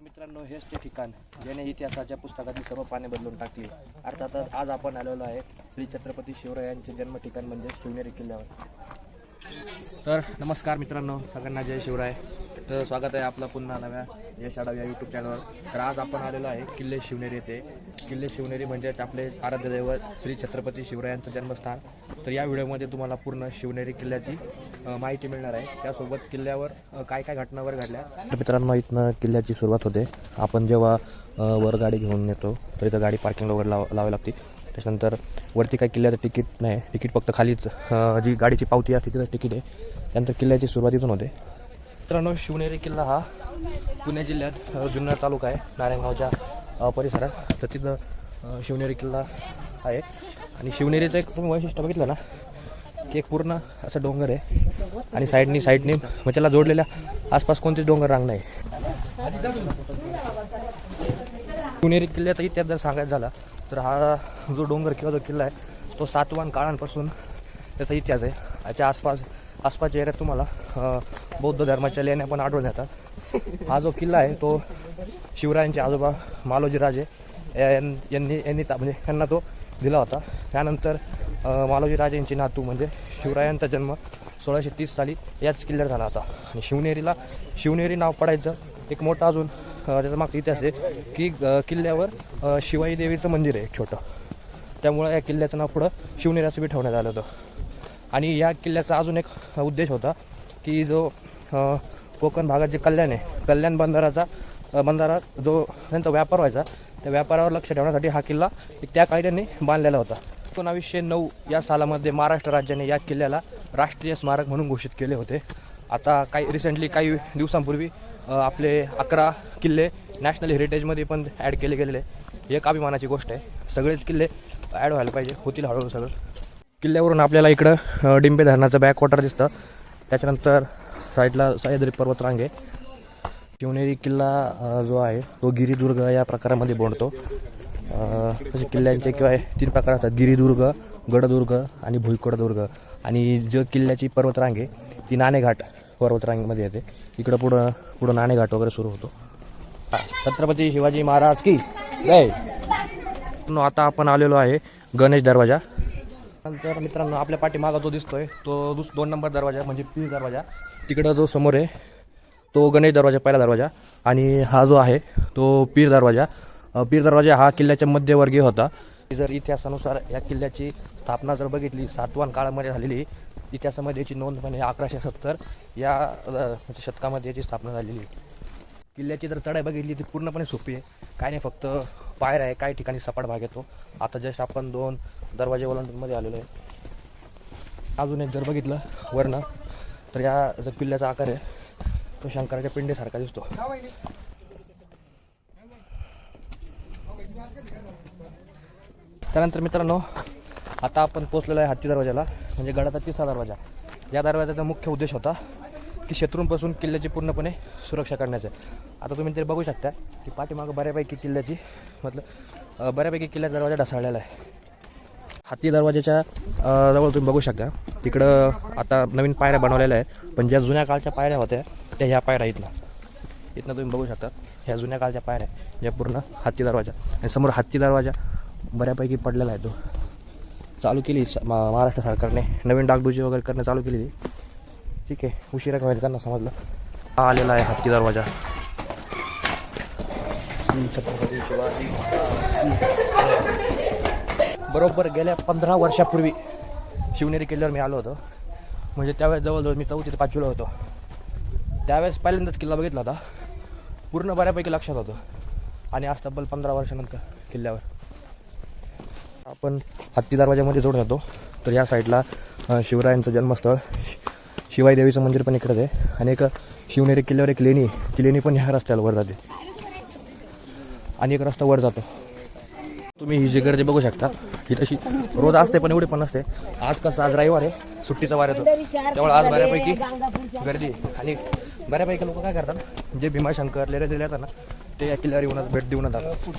मित्रांनो, हेच ते ठिकाण ज्याने इतिहासाच्या पुस्तकातील सर्व पाने बदलून टाकली. अर्थातच आज आपण आलेलो आहे श्री छत्रपती शिवरायांचे जन्म ठिकाण म्हणजे शिवनेरी किल्ल्यावर. तर नमस्कार मित्रांनो, सगळ्यांना जय शिवराय. तर स्वागत आहे आपलं पुन्हा नव्या यश आढाव या यूट्यूब चॅनलवर. तर आज आपण आलेलो आहे किल्ले शिवनेरी येथे. किल्ले शिवनेरी म्हणजे आपले आराध्य दैवत श्री छत्रपती शिवरायांचं जन्मस्थान. तर या व्हिडिओमध्ये तुम्हाला पूर्ण शिवनेरी किल्ल्याची माहिती मिळणार आहे. त्यासोबत किल्ल्यावर काय काय घटनावर घडल्या. तर मित्रांनो, इथनं किल्ल्याची सुरुवात होते. आपण जेव्हा वर गाडी घेऊन येतो तर इथं गाडी पार्किंग वगैरे लावावी लागते. त्याच्यानंतर वरती काही किल्ल्याचं तिकीट नाही, तिकीट फक्त खालीच जी गाडीची पावती असते तिथं तिकीट आहे. त्यानंतर किल्ल्याची सुरुवात इथून होते. मित्रांनो, शिवनेरी किल्ला हा पुणे जिल्ह्यात जुन्नर तालुका आहे, नारायणगावच्या परिसरात. तर तिथं शिवनेरी किल्ला आहे. आणि शिवनेरीचं एक तुम्ही वैशिष्ट्य बघितलं ना की एक पूर्ण असं डोंगर आहे आणि साईडनी म्हणजे त्याला जोडलेल्या आसपास कोणतेच डोंगर रांग नाही. शिवनेरी किल्ल्याचा इतिहास जर सांगायचा झाला तर हा जो डोंगर किंवा जो किल्ला आहे तो सातवाहन काळांपासून त्याचा इतिहास आहे. याच्या आसपासच्या एरियात तुम्हाला बौद्ध धर्माच्या लेण्या पण आढळून येतात. हा जो किल्ला आहे तो शिवरायांचे आजोबा मालोजी राजे यांनी म्हणजे यांना तो दिला होता. त्यानंतर मालोजी राजे यांची नातू म्हणजे शिवरायांचा जन्म 1630 साली याच किल्ल्यावर झाला होता. आणि शिवनेरी नाव पडायचं एक मोठा अजून त्याचा मागचा इतिहास आहे की किल्ल्यावर शिवाई देवीचं मंदिर आहे छोटं. त्यामुळं या किल्ल्याचं नाव पुढं शिवनेरी असं बी ठेवण्यात आलं होतं. आणि या किल्ल्याचा अजून एक उद्देश होता की जो कोकण भागात जे कल्याण बंदरा जो त्यांचा व्यापार व्हायचा त्या व्यापारावर लक्ष ठेवण्यासाठी हा किल्ला त्या काळी त्यांनी बांधलेला होता. 1909 या सालामध्ये महाराष्ट्र राज्याने या किल्ल्याला राष्ट्रीय स्मारक म्हणून घोषित केले होते. आता काही दिवसांपूर्वी आपले 11 किल्ले नॅशनल हेरिटेजमध्ये पण ॲड केले गेलेले. एक अभिमानाची गोष्ट आहे. सगळेच किल्ले ॲड व्हायला पाहिजे, होतील हळूहळू सगळं. किल्ल्यावरून आपल्याला इकडं डिंबे धरणाचं बॅकवॉटर दिसतं. त्याच्यानंतर साईडला सह्याद्री पर्वतरांग आहे. शिवनेरी किल्ला जो आहे तो गिरिदुर्ग या प्रकारामध्ये मोडतो. तसे किल्ल्यांचे किंवा 3 प्रकार असतात: गिरिदुर्ग, गडदुर्ग आणि भुईकोटदुर्ग. आणि जो किल्ल्याची पर्वतरांग आहे ती नाणेघाट पर्वतरांगेमध्ये येते. इकडं पुढं नाणेघाट वगैरे सुरू होतो. छत्रपती शिवाजी महाराज की जय. आता आपण आलेलो आहे गणेश दरवाजा. नंतर मित्रांनो, आपल्या पाठीमागा जो दिसतोय तो 2 नंबर दरवाजा म्हणजे पीर दरवाजा. तिकडं जो समोर आहे तो गणेश दरवाजा, पहिला दरवाजा. आणि हा जो आहे तो पीर दरवाजा हा किल्ल्याच्या मध्यवर्गीय होता. जर इतिहासानुसार या किल्ल्याची स्थापना जर बघितली सातवाहन काळामध्ये झालेली, इतिहासामध्ये याची नोंद पण 1170 या शतकामध्ये याची स्थापना झालेली. किल्ल्याची जर चढाई बघितली ती पूर्णपणे सोपी आहे. काय नाही, फक्त पायऱ्या आहे, काही ठिकाणी सपाट भाग येतो. आता जस्ट आपण 2 दरवाजे ओलांडूनमध्ये आलेलो आहे. अजून एक जर बघितलं वरनं तर या जो किल्ल्याचा आकार आहे तो शंकराच्या पिंडीसारखा दिसतो. त्यानंतर मित्रांनो, आता आपण पोचलेलो आहे हत्ती दरवाजाला म्हणजे गडाचा 3रा दरवाजा. या दरवाजाचा मुख्य उद्देश होता की शत्रूंपासून किल्ल्याची पूर्णपणे सुरक्षा करण्याचं. आता तुम्ही ते बघू शकता की पाठीमागं बऱ्यापैकी किल्ल्याचा दरवाजा ढासळलेला आहे. हत्ती दरवाजाच्या जवळ तुम्ही बघू शकता तिकडं आता नवीन पायऱ्या बनवलेल्या आहे. पण ज्या जुन्या काळच्या पायऱ्या होत्या त्या ह्या पायऱ्या इथनं तुम्ही बघू शकता. ह्या जुन्या काळच्या पायऱ्या ज्या पूर्ण हत्ती दरवाजा. आणि समोर हत्ती दरवाजा बऱ्यापैकी पडलेला आहे. तो चालू केली महाराष्ट्र सरकारने, नवीन डागडुजी वगैरे करणं चालू केली. ठीक आहे, उशिरा का त्यांना समजलं. हा आलेला आहे हत्ती दरवाजा. छत्रपती शिवाजी बरोबर गेल्या 15 वर्षापूर्वी शिवनेरी किल्ल्यावर मी आलो होतो. म्हणजे त्यावेळेस जवळजवळ मी 4थी ते 5वीला होतो. त्यावेळेस पहिल्यांदाच किल्ला बघितला होता. पूर्ण बऱ्यापैकी लक्षात होतं. आणि आज तब्बल 15 वर्षानंतर किल्ल्यावर आपण हत्ती दरवाजामध्ये जोडून येतो. तर या साईडला शिवरायांचं जन्मस्थळ शिवाई देवीचं मंदिर पण इकडंच आहे. आणि एक शिवनेरी किल्ल्यावर एक लेणी पण ह्या रस्त्याला वर जाते. आणि एक रस्ता वर जातो. तुम्ही ही जी गर्दी बघू शकता ही तशी रोज असते पण एवढी पण नसते. आज रविवार आहे, सुट्टीचा वार येतो, त्यामुळे आज बऱ्यापैकी गर्दी. आणि बऱ्यापैकी लोक काय करतात, जे भीमाशंकर लेण्या दिले जातात ना ते या किल्ल्यावर येऊन भेट देऊन जातात.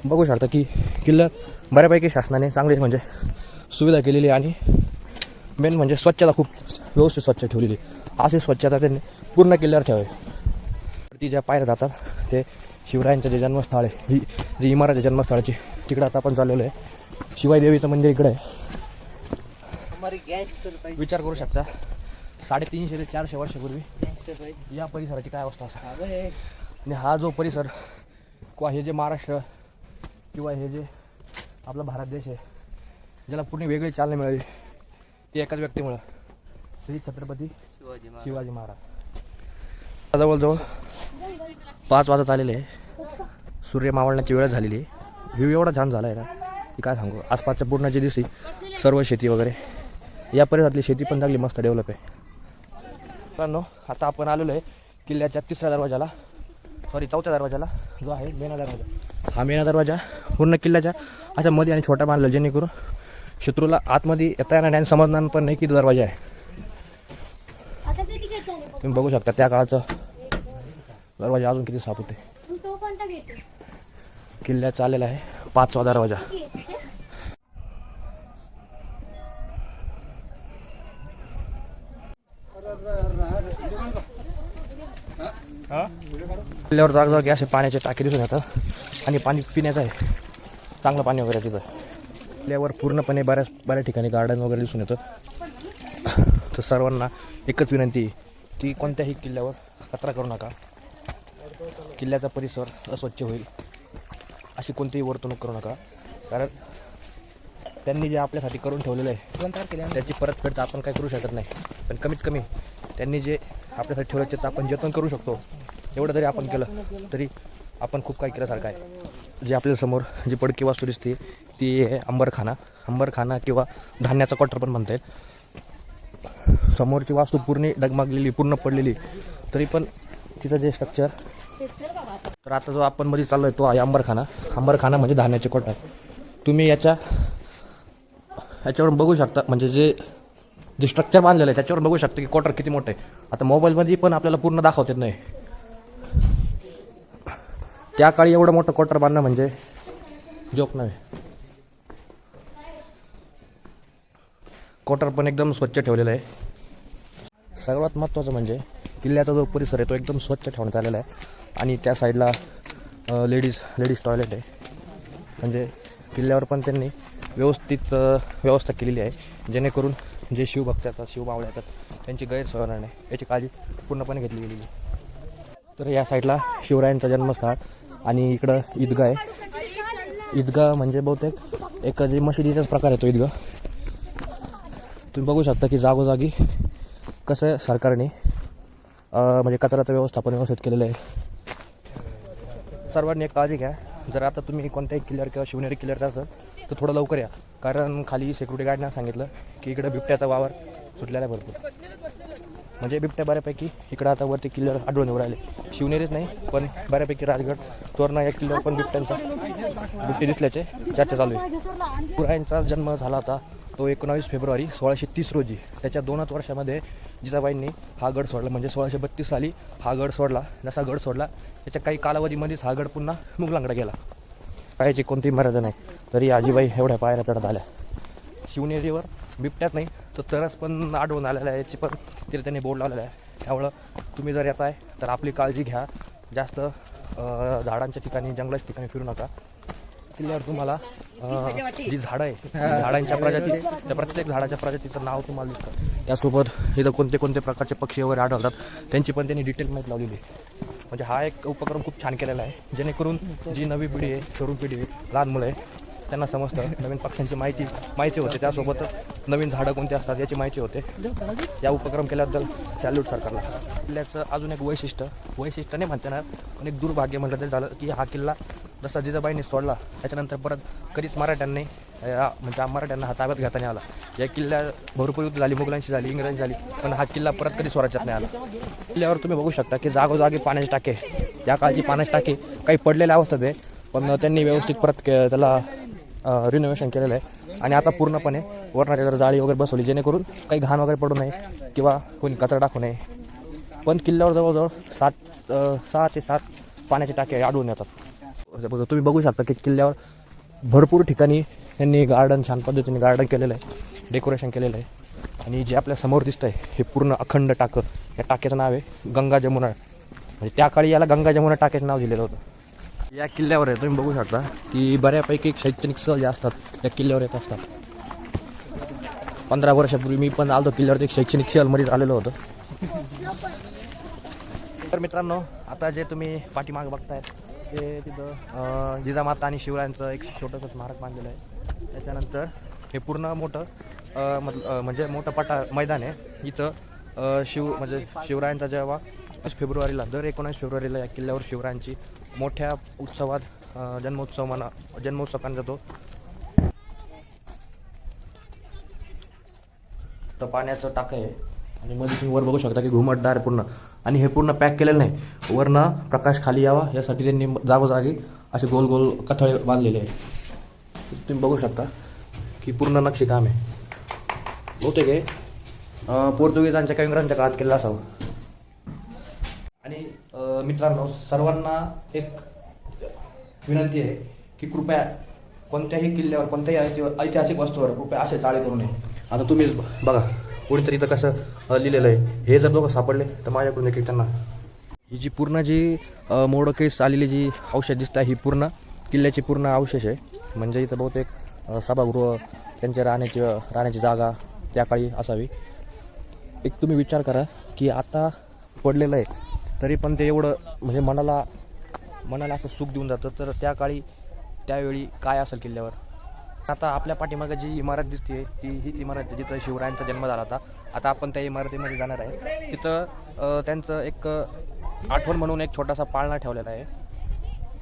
बघू शकता की किल्ला बऱ्यापैकी शासनाने चांगली म्हणजे सुविधा केलेली. आणि मेन म्हणजे स्वच्छता खूप व्यवस्थित स्वच्छ ठेवलेली. अशी स्वच्छता त्यांनी पूर्ण किल्ल्यावर ठेवावी. ती ज्या पायऱ्या जातात ते शिवरायांचं जे जन्मस्थळ आहे, जी इमारत आहे जन्मस्थळाची, तिकडं आता आपण चाललेलो आहे. शिवाई देवीचं मंदिर इकडे आहे. विचार करू शकता 350 ते 400 वर्षापूर्वी या परिसराची काय अवस्था असेल. आणि हा जो परिसर किंवा हे जे महाराष्ट्र किंवा हे जे आपला भारत देश आहे, ज्याला पूर्ण वेगळी चालना मिळाली ती एकाच व्यक्तीमुळं, श्री छत्रपती शिवाजी महाराज. जवळजवळ 5 वाजत आलेले आहे. सूर्य मावळण्याची वेळ झालेली आहे. व्ह्यू एवढा छान झाला आहे ना की काय सांगू. आसपासच्या पूर्ण जे दिसली सर्व शेती वगैरे, या परिसरातली शेती पण चांगली मस्त डेव्हलप आहे. मित्रांनो, आता आपण आलेलो आहे किल्ल्याच्या 3ऱ्या दरवाजाला, 4थ्या दरवाजाला, जो आहे मेना दरवाजा. हा मेना दरवाजा पूर्ण किल्ल्याच्या अशा मध्ये आणि छोटा बांधला, जेणेकरून शत्रूला आतमध्ये येता येणार नाही, समजणार पण नाही की दरवाजा आहे. तुम्ही बघू शकता त्या काळाचा दरवाजा अजून किती साफ होते. किल्ल्याचा आलेला आहे 5वा दरवाजा. किल्ल्यावर जागोजागी असे पाण्याचे टाके दिसून येतात आणि पाणी पिण्याचं आहे, चांगलं पाणी वगैरे तिथं. किल्ल्यावर पूर्णपणे बऱ्याच ठिकाणी गार्डन वगैरे दिसून येतं. तर सर्वांना एकच विनंती की कोणत्याही किल्ल्यावर कचरा करू नका. किल्ल्याचा परिसर अस्वच्छ होईल अशी कोणतीही वर्तणूक करू नका, कारण त्यांनी जे आपल्यासाठी करून ठेवलेलं आहे त्याची परतफेड तर आपण काय करू शकत नाही, पण कमीत कमी त्यांनी जे आपल्यासाठी ठेवलं त्याचं आपण जतन करू शकतो. एवढं जरी आपण केलं तरी आपण खूप काही केल्यासारखं आहे. जे आपल्यासमोर जी पडकी वास्तू दिसते ती आहे अंबरखाना किंवा धान्याचा क्वार्टर पण म्हणता येईल. समोरची वास्तू पूर्ण डगमगलेली, पूर्ण पडलेली, तरी पण तिचं जे स्ट्रक्चर. तर आता जो आपण मध्ये चाललो आहे तो आहे अंबरखाना म्हणजे धान्याचे क्वार्टर. तुम्ही याच्यावरून बघू शकता, म्हणजे जे स्ट्रक्चर बांधलेलं आहे त्याच्यावर बघू शकता की क्वार्टर किती मोठं आहे. आता मोबाईलमध्ये पण आपल्याला पूर्ण दाखवता येत नाही. त्या काळी एवढं मोठं क्वार्टर बांधणं म्हणजे जोक नव्हे. क्वार्टर पण एकदम स्वच्छ ठेवलेलं आहे. सर्वात महत्त्वाचं म्हणजे किल्ल्याचा जो परिसर आहे तो एकदम स्वच्छ ठेवण्यात आलेला आहे. आणि त्या साईडला लेडीज टॉयलेट आहे. म्हणजे किल्ल्यावर पण त्यांनी व्यवस्थित व्यवस्था केलेली आहे, जेणेकरून जे शिवभक्त येतात, शिवमावळे येतात, त्यांची गैरसोय होणार नाही याची काळजी पूर्णपणे घेतली गेलेली आहे. तर या साईडला शिवरायांचा जन्मस्थळ आणि इकडं ईदगाह आहे. ईदगाह म्हणजे बहुतेक एक जे मशिदीचाच प्रकार आहे तो ईदगाह. तुम्ही बघू शकता की जागोजागी कसं सरकारने म्हणजे कचऱ्याचं व्यवस्थापन व्यवस्थित केलेलं आहे. सर्वांनी एक काळजी घ्या, जर आता तुम्ही कोणत्याही किल्ल्यावर किंवा शिवनेरी किल्ल्यावर असाल तर थोडं लवकर या, कारण खाली सिक्युरिटी गार्डनं सांगितलं की इकडं बिबट्याचा वावर सुटलेला आहे भरपूर. म्हणजे बिबट्या बऱ्यापैकी इकडं आता वरती किल्ल्यावर आढळून येऊ राहिले. शिवनेरीच नाही पण बऱ्यापैकी राजगड, तोरणा या किल्ल्यावर पण बिबटे दिसल्याचे चर्चा चालू आहे. शिवरायांचा जन्म झाला होता तो 19 फेब्रुवारी 1630 रोजी. त्याच्या 2च वर्षामध्ये जिजाबाईंनी हा गड सोडला, म्हणजे 1632 साली हा गड सोडला. जसा गड सोडला त्याच्या काही कालावधीमध्येच हा गड पुन्हा मुघलांकडे गेला. पायाची कोणतीही मर्यादा नाही, तरी आजीबाई एवढ्या पायऱ्या चढत आल्या. शिवनेरीवर बिबट्याच नाही तर तरच पण आढळून आलेला आहे, याची पण तिथे त्यांनी बोर्ड लावलेला आहे. त्यामुळं तुम्ही जर येत आहे तर आपली काळजी घ्या. जास्त झाडांच्या ठिकाणी, जंगलाच्या ठिकाणी फिरू नका. किल्ल्यावर तुम्हाला जी झाडं आहे झाडांच्या प्रजाती, त्या प्रत्येक झाडाच्या प्रजातीचं नाव तुम्हाला दिसतं. त्यासोबत इथं कोणते कोणते प्रकारचे पक्षी वगैरे आढळतात त्यांची पण त्यांनी डिटेल माहिती लावलेली आहे. म्हणजे हा एक उपक्रम खूप छान केलेला आहे, जेणेकरून जी नवी पिढी आहे, तरुण पिढी आहे, लहान मुलं आहे, त्यांना समजतं नवीन पक्ष्यांची माहिती होते. त्यासोबतच नवीन झाडं कोणती असतात याची माहिती होते. या उपक्रम केल्याबद्दल सॅल्यूट सरकारला. किल्ल्याचं अजून एक वैशिष्ट्य नाही म्हणता येणार, पण एक दुर्भाग्य म्हटलं तरी झालं की हा किल्ला जसा जिजाबाईंनी सोडला त्याच्यानंतर परत कधीच मराठ्यांना हा ताब्यात घेता नाही आला. या किल्ल्या भरपूर युद्ध झाली, मुघलांची झाली, इंग्रजांची झाली, पण हा किल्ला परत कधी स्वराज्यात नाही आला. किल्ल्यावर तुम्ही बघू शकता की जागोजागी पाण्याचे टाके, या काळची पाण्याचे टाके काही पडलेल्या अवस्थेत आहे, पण त्यांनी व्यवस्थित परत त्याला रिनोव्हेशन केलेलं आहे. आणि आता पूर्णपणे वरणाच्या जर जाळी वगैरे बसवली, जेणेकरून काही घाण वगैरे पडू नये किंवा कोणी कचरा टाकू नये. पण किल्ल्यावर जवळजवळ 6 ते 7 पाण्याचे टाके आढळून येतात. तुम्ही बघू शकता की किल्ल्यावर भरपूर ठिकाणी त्यांनी गार्डन, छान पद्धतीने गार्डन केलेलं आहे, डेकोरेशन केलेलं आहे. आणि जे आपल्या समोर दिसतं आहे हे पूर्ण अखंड टाकं, या टाक्याचं नाव आहे गंगा जमुना. म्हणजे त्या काळी याला गंगा जमुना टाक्याचं नाव दिलेलं होतं. या किल्ल्यावर आहे तुम्ही बघू शकता की बऱ्यापैकी शैक्षणिक सहल ज्या असतात या किल्ल्यावर येत असतात. 15 वर्षापूर्वी मी पण आलो किल्ल्यावरती एक शैक्षणिक सहलमध्येच आलेलो होतो. तर मित्रांनो, आता जे तुम्ही पाठीमागे बघतायत ते तिथं जिजामाता आणि शिवरायांचं एक छोटंसं स्मारक बांधलेलं आहे. त्याच्यानंतर हे पूर्ण मोठं म्हणजे मोठं मैदान आहे. इथं शिवरायांचा जेव्हा 19 फेब्रुवारीला या किल्ल्यावर शिवरायांची मोठ्या उत्सवात जन्मोत्सव करण्यात जातो. तर पाण्याचं टाकं आहे आणि मध्ये तुम्ही वर बघू शकता की घुमटदार पूर्ण, आणि हे पूर्ण पॅक केलेलं नाही. वरनं प्रकाश खाली यावा यासाठी त्यांनी जागोजागी असे गोल गोल कथळे बांधलेले आहे. तुम्ही बघू शकता की पूर्ण नक्षीकाम आहे. बहुतेक आहे पोर्तुगीजांच्या काही इंग्रजांच्या काळात केलेलं असावं. आणि मित्रांनो, सर्वांना एक विनंती आहे की कृपया कोणत्याही किल्ल्यावर कोणत्याही ऐतिहासिक वस्तूवर कृपया असे चाळे करू नये. आता तुम्ही बघा कोणीतरी इथं कसं लिहिलेलं आहे. हे जर दोघं सापडले तर माझ्याकडून एक त्यांना ही जी पूर्ण मोडकेस आलेली जी अवशेष दिसत आहे ही पूर्ण किल्ल्याची पूर्ण अवशेष आहे. म्हणजे इथं बहुतेक सभागृह त्यांच्या राहण्याची जागा त्या काळी असावी. एक तुम्ही विचार करा की आता पडलेलं आहे तरी पण ते एवढं म्हणजे मनाला असं सुख देऊन जातं. तर त्या काळी त्यावेळी काय असेल किल्ल्यावर. आता आपल्या पाठीमागे जी इमारत दिसते हीच इमारत आहे जिथं शिवरायांचा जन्म झाला होता. आता आपण त्या इमारतीमध्ये जाणार आहे. तिथं त्यांचं एक आठवण म्हणून एक छोटासा पाळणा ठेवलेला आहे.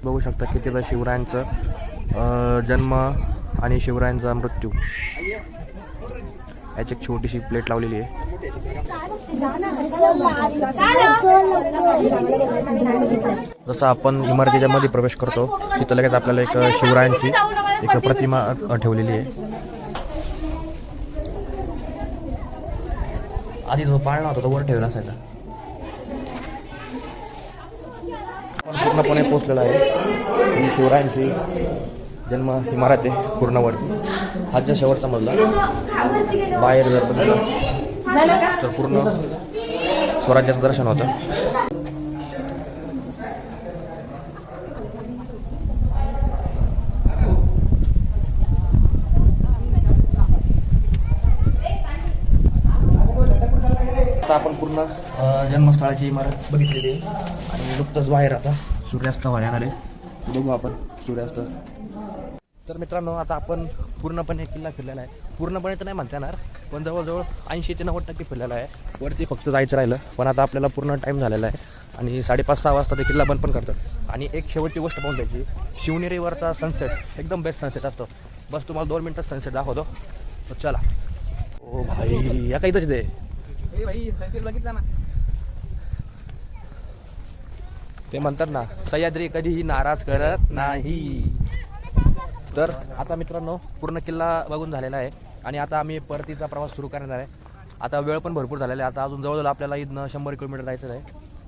बघू शकता की तिथं शिवरायांचं जन्म आणि शिवरायांचा मृत्यू याची एक छोटीशी प्लेट लावलेली आहे. जसं आपण इमारतीच्या मध्ये प्रवेश करतो तिथं लगेच आपल्याला एक शिवरायांची एक प्रतिमा ठेवलेली आहे. आधी जो पाळणा होता तो वर ठेवला असायचा. पूर्णपणे पोचलेला आहे. ही शिवरायांची जन्म इमारत आहे पूर्ण वरती. हाच्या शेवटचा मजला. बाहेर जर तर पूर्ण स्वराज्याचं दर्शन होतं. आता आपण पूर्ण जन्मस्थळाची इमारत बघितलेली आहे आणि नुकतंच बाहेर आता सूर्यास्त येणार आहे. बघू आपण सूर्यास्त. तर मित्रांनो, आता आपण पूर्णपणे किल्ला फिरलेला आहे. पूर्णपणे तर नाही म्हणता येणार पण जवळजवळ 80 ते 90% फिरलेला आहे. वरती फक्त जायचं राहिलं पण आता आपल्याला पूर्ण टाईम झालेला आहे आणि 5:30-6 वाजता ते किल्ला बंद पण करतात. आणि एक शेवटची गोष्ट पाहून द्यायची, शिवनेरीवरचा सनसेट एकदम बेस्ट सनसेट असतो. बस तुम्हाला 2 मिनिटात सनसेट दाखवतो. तर चला. ओ भाई, या काही तरी दे बघितला ना, ते म्हणतात ना सह्याद्री कधीही नाराज करत नाही. तर आता मित्रांनो, पूर्ण किल्ला बघून झालेला आहे आणि आता आम्ही परतीचा प्रवास सुरू करणार आहे. आता वेळ पण भरपूर झालेला आहे. आता अजून जवळजवळ आपल्याला इथनं 100 किलोमीटर जायचं आहे.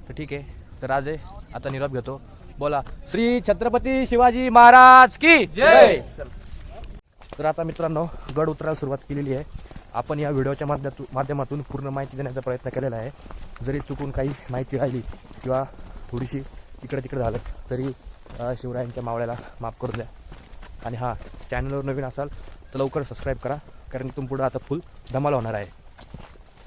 तर ठीक आहे. तर राजे आता निरोप घेतो. बोला श्री छत्रपती शिवाजी महाराज की जय. तर आता मित्रांनो, गड उतरायला सुरुवात केलेली आहे. आपण या व्हिडिओच्या माध्यमातून पूर्ण माहिती देण्याचा प्रयत्न केलेला आहे. जरी चुकून काही माहिती राहिली किंवा थोडीशी इकडे तिकडे झालं तरी शिवरायांच्या मावळ्याला माफ करू द्या. आणि हां, चॅनलवर नवीन असाल तर लवकर सबस्क्राईब करा, कारण इथून पुढं आता फुल धमाल होणार आहे.